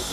And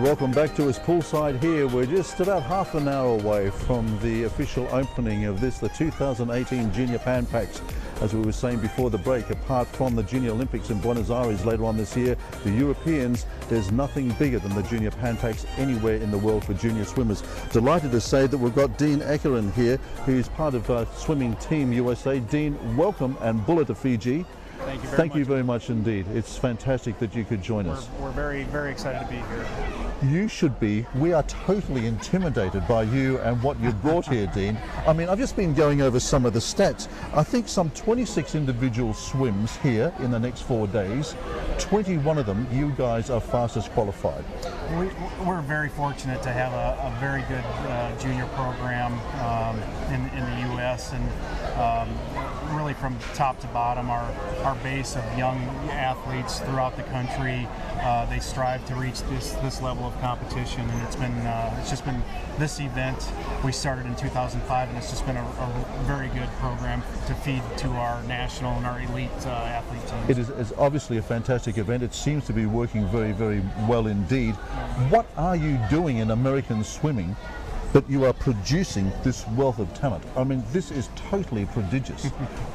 welcome back to us poolside here. We're just about half an hour away from the official opening of this, the 2018 Junior Pan Packs. As we were saying before the break, apart from the Junior Olympics in Buenos Aires later on this year, the Europeans, there's nothing bigger than the Junior Pan Packs anywhere in the world for junior swimmers. Delighted to say that we've got Dean Ekeren here, who's part of Swimming Team USA. Dean, welcome and bullet to Fiji. Thank you very much indeed. It's fantastic that you could join us. We're very, very excited to be here. You should be. We are totally intimidated by you and what you've brought here, Dean. I mean, I've just been going over some of the stats. I think some 26 individual swims here in the next 4 days. 21 of them, you guys are fastest qualified. We're very fortunate to have a very good junior program in the U.S. and really from top to bottom, our base of young athletes throughout the country, they strive to reach this level of competition, and it's just been this event we started in 2005, and it's just been a very good program to feed to our national and our elite athlete teams. It's obviously a fantastic event. It seems to be working very, very well indeed. What are you doing in American swimming that you are producing this wealth of talent? I mean, this is totally prodigious.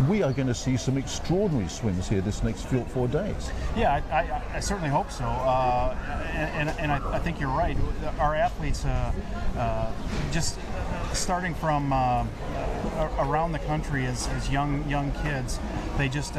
We are going to see some extraordinary swims here this next 4 days. Yeah, I certainly hope so. And I think you're right. Our athletes, just starting from around the country as young kids, they just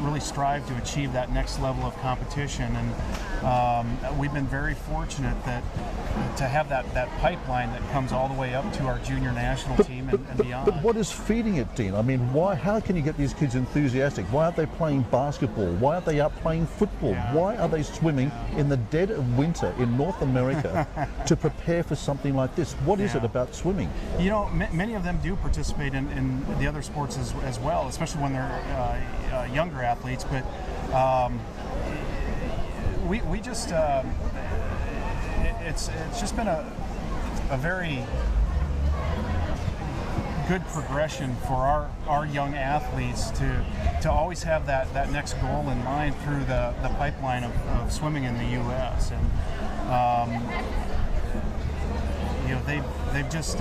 really strive to achieve that next level of competition. And we've been very fortunate to have that pipeline that comes all the way up to our junior national team and beyond. But what is feeding it, Dean? I mean, how can you get these kids enthusiastic? Why aren't they playing basketball? Why aren't they out playing football? Yeah. Why are they swimming in the dead of winter in North America to prepare for something like this? What is it about swimming? You know, many of them do participate in the other sports as well, especially when they're younger athletes, but we just it's just been a very good progression for our young athletes to always have that next goal in mind through the pipeline of swimming in the U.S. And you know, they've just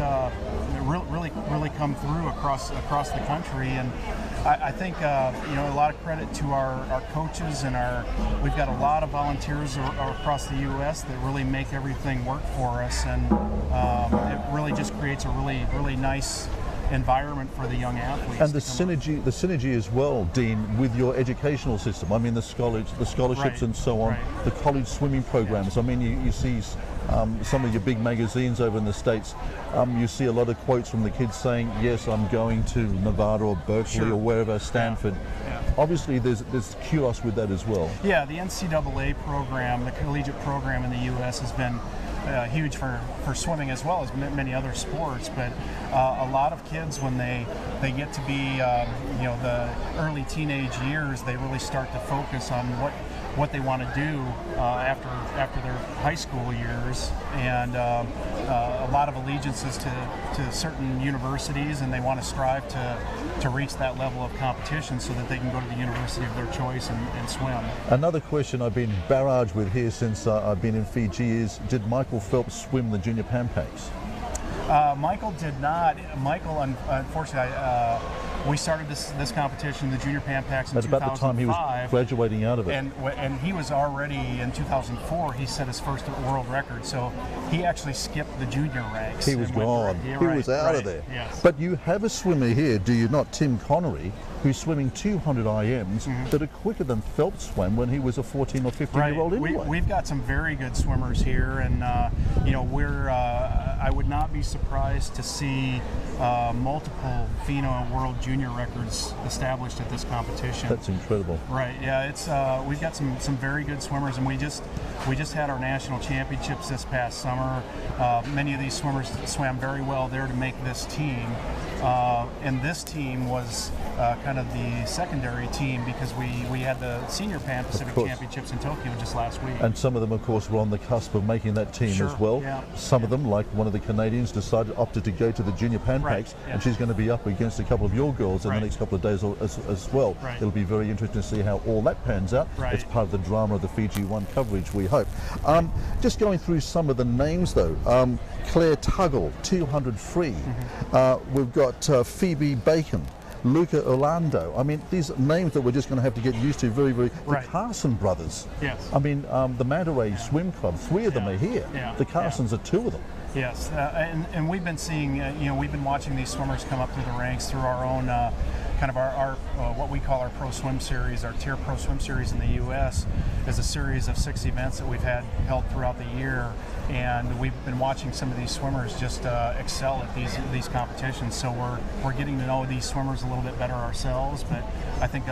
really come through across the country. And I think you know, a lot of credit to our coaches and we've got a lot of volunteers across the U.S. that really make everything work for us, and it really just creates a really nice environment for the young athletes. And the synergy as well, Dean, with your educational system. I mean, the scholarships right. and so on, right. the college swimming programs. Yeah. I mean, you see some of your big magazines over in the States, you see a lot of quotes from the kids saying, yes, I'm going to Nevada or Berkeley Sure. or wherever, Stanford. Yeah. Obviously, there's kudos with that as well. Yeah, the NCAA program, the collegiate program in the U.S. has been huge for swimming as well as many other sports, but a lot of kids, when they get to be you know, the early teenage years, they really start to focus on what they want to do after their high school years, and a lot of allegiances to certain universities, and they want to strive to reach that level of competition so that they can go to the university of their choice and swim. Another question I've been barraged with here since I've been in Fiji is, did Michael Phelps swim the Junior Pan Packs? Michael did not. Michael, unfortunately, we started this competition, the Junior Pan Packs, in 2005. That's about the time he was graduating out of it. And he was already, in 2004, he set his first world record. So he actually skipped the junior ranks. He was gone. He was out of there. Yes. But you have a swimmer here, do you not, Tim Connery, who's swimming 200 IMs that are quicker than Phelps swam when he was a 14 or 15-year-old anyway. We've got some very good swimmers here, and you know, I would not be surprised to see multiple FINA World Junior records established at this competition. That's incredible. Right. Yeah. It's we've got some very good swimmers, and we just had our national championships this past summer. Many of these swimmers swam very well there to make this team, and this team was kind of the secondary team because we had the Senior Pan Pacific Championships in Tokyo just last week. And some of them, of course, were on the cusp of making that team as well. Yeah. Some of them, like one of the Canadians, opted to go to the Junior Pan Packs, and she's going to be up against a couple of your girls in the next couple of days as well. It'll be very interesting to see how all that pans out. It's part of the drama of the Fiji One coverage, we hope. Just going through some of the names, though. Claire Tuggle, 200 free. We've got Phoebe Bacon, Luca Orlando. I mean, these names that we're just going to have to get used to very, very... The Carson brothers. Yes. I mean, the Mandalay Swim Club, 3 of them are here. The Carsons are 2 of them. Yes, and we've been seeing, we've been watching these swimmers come up through the ranks through our own kind of our what we call our Pro Swim Series. Our Tier Pro Swim Series in the U.S. is a series of 6 events that we've had held throughout the year, and we've been watching some of these swimmers just excel at these competitions. So we're getting to know these swimmers a little bit better ourselves. But I think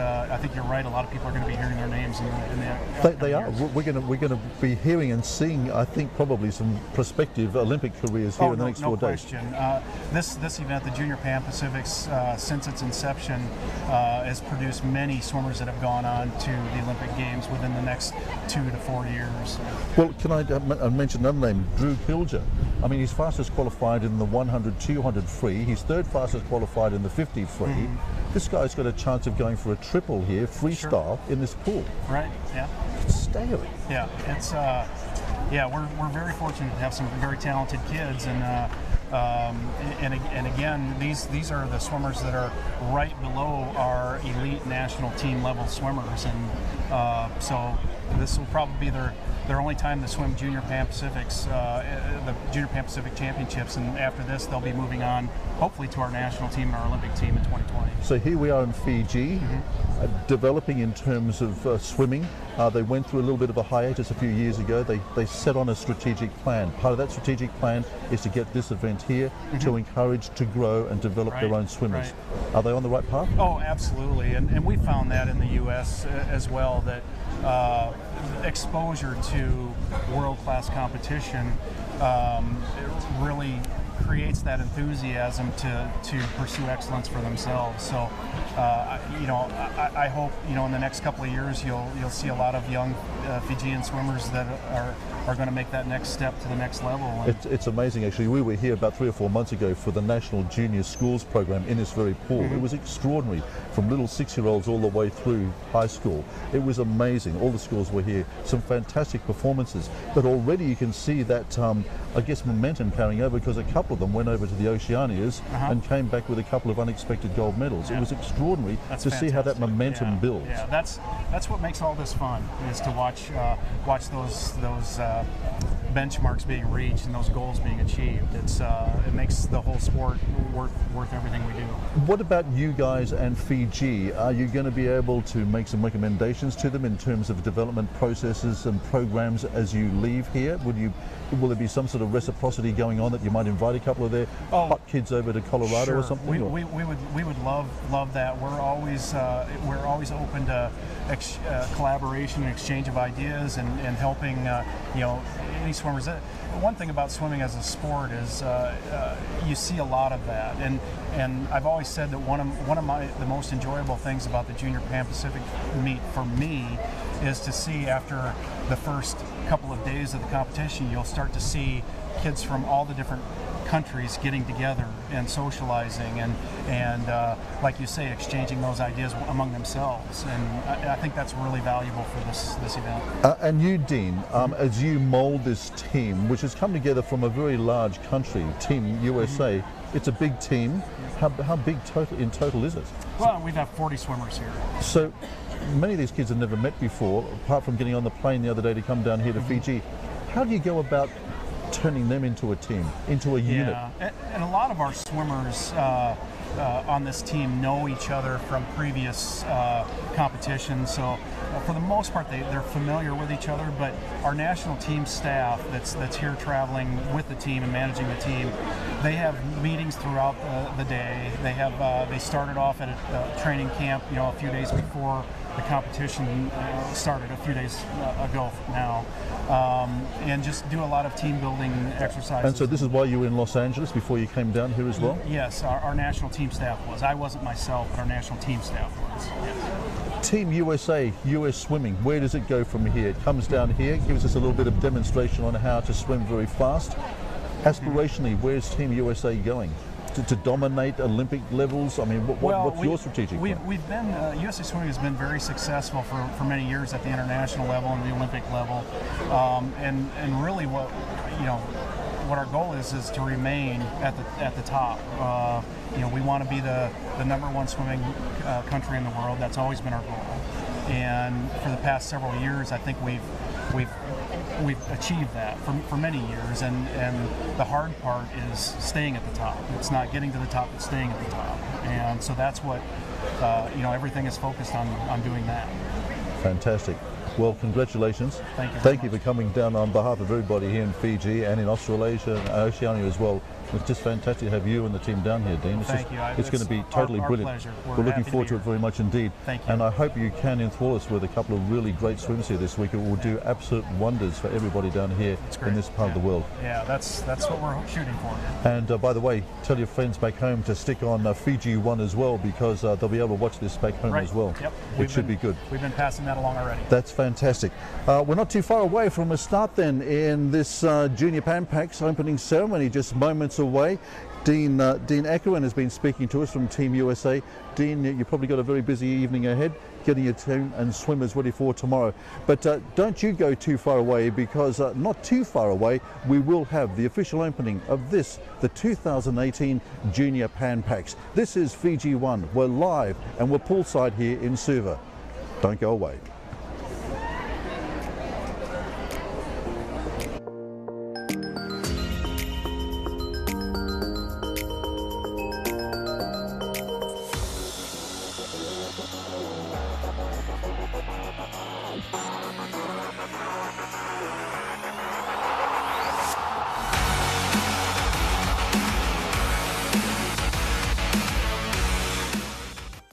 you're right. A lot of people are going to be hearing their names in the they are. We're going to be hearing and seeing, I think, probably some prospective Olympic careers here in the next 4 days. No question. This event, the Junior Pan Pacifics, since its inception, has produced many swimmers that have gone on to the Olympic Games within the next 2 to 4 years. Well, can I mention another name, Drew Pilger? I mean, he's fastest qualified in the 100, 200 free. He's 3rd fastest qualified in the 50 free. This guy's got a chance of going for a triple here, freestyle, in this pool. Right. Yeah. It's staggering. Yeah. It's we're very fortunate to have some very talented kids, and again, these are the swimmers that are right below our elite national team level swimmers, and so this will probably be their only time to swim Junior Pan Pacifics, the Junior Pan Pacific Championships, and after this they'll be moving on hopefully to our national team and our Olympic team in 2020. So here we are in Fiji, developing in terms of swimming. They went through a little bit of a hiatus a few years ago. They set on a strategic plan. Part of that strategic plan is to get this event here to encourage, to grow and develop their own swimmers. Are they on the right path? Oh, absolutely. And we found that in the U.S. as well, that exposure to world-class competition really creates that enthusiasm to pursue excellence for themselves. So, I hope in the next couple of years you'll see a lot of young Fijian swimmers that are going to make that next step to the next level. It's amazing, actually. We were here about 3 or 4 months ago for the National Junior Schools program in this very pool. It was extraordinary, from little 6-year-olds all the way through high school. It was amazing. All the schools were here. Some fantastic performances. But already you can see that, I guess, momentum carrying over, because a couple of them went over to the Oceanias and came back with a couple of unexpected gold medals. It was extraordinary to see how that momentum builds. Yeah, that's what makes all this fun, is to watch those benchmarks being reached and those goals being achieved. It makes the whole sport worth everything we do. What about you guys and Fiji? Are you going to be able to make some recommendations to them in terms of development processes and programs as you leave here? Will there be some sort of reciprocity going on, that you might invite a couple of their hot kids over to Colorado or something? We would love that. We're always open to collaboration and exchange of ideas and helping any swimmers. One thing about swimming as a sport is you see a lot of that, and I've always said that one of the most enjoyable things about the Junior Pan Pacific meet for me is to see, after the first couple of days of the competition, you'll start to see kids from all the different countries getting together and socializing and like you say, exchanging those ideas among themselves, and I think that's really valuable for this event. And you, Dean, as you mold this team, which has come together from a very large country, Team USA, it's a big team. How big in total is it? Well, we've got 40 swimmers here. So many of these kids have never met before, apart from getting on the plane the other day to come down here to Fiji. How do you go about turning them into a team, into a unit? Yeah, and a lot of our swimmers on this team know each other from previous competitions, so for the most part they're familiar with each other. But our national team staff that's here traveling with the team and managing the team, they have meetings throughout the day. They started off at a training camp a few days before the competition started a few days ago now, and just do a lot of team building exercises. And so this is why you were in Los Angeles before you came down here as well? Yes, our national team staff was. I wasn't myself, but our national team staff was. Yes. Team USA, US Swimming, where does it go from here? It comes down here, gives us a little bit of demonstration on how to swim very fast. Aspirationally, where's Team USA going? To dominate Olympic levels? I mean, what's your strategic plan? We've been, USA Swimming has been very successful for many years at the international level and the Olympic level, and really what our goal is to remain at the top. We want to be the #1 swimming country in the world. That's always been our goal, and for the past several years, I think we've achieved that for many years, and the hard part is staying at the top. It's not getting to the top, it's staying at the top, and so that's what everything is focused on doing that. Fantastic. Well, congratulations. Thank you. Thank you for coming down on behalf of everybody here in Fiji and in Australasia and Oceania as well. It's just fantastic to have you and the team down here, Dean. Thank you. It's going to be totally our brilliant. pleasure. We're looking forward to it very much indeed. Thank you. And I hope you can enthrall us with a couple of really great swims here this week. It will do absolute wonders for everybody down here in this part of the world. Yeah, that's what we're shooting for. And by the way, tell your friends back home to stick on Fiji 1 as well, because they'll be able to watch this back home as well. Yep. It should be good. We've been passing that along already. That's fantastic. We're not too far away from a start then in this Junior Pan Pacs opening ceremony, just moments away. Dean Ackerman has been speaking to us from Team USA. Dean, you've probably got a very busy evening ahead, getting your team and swimmers ready for tomorrow. But don't you go too far away, because not too far away, we will have the official opening of the 2018 Junior Pan Pacs. This is Fiji 1. We're live and we're poolside here in Suva. Don't go away.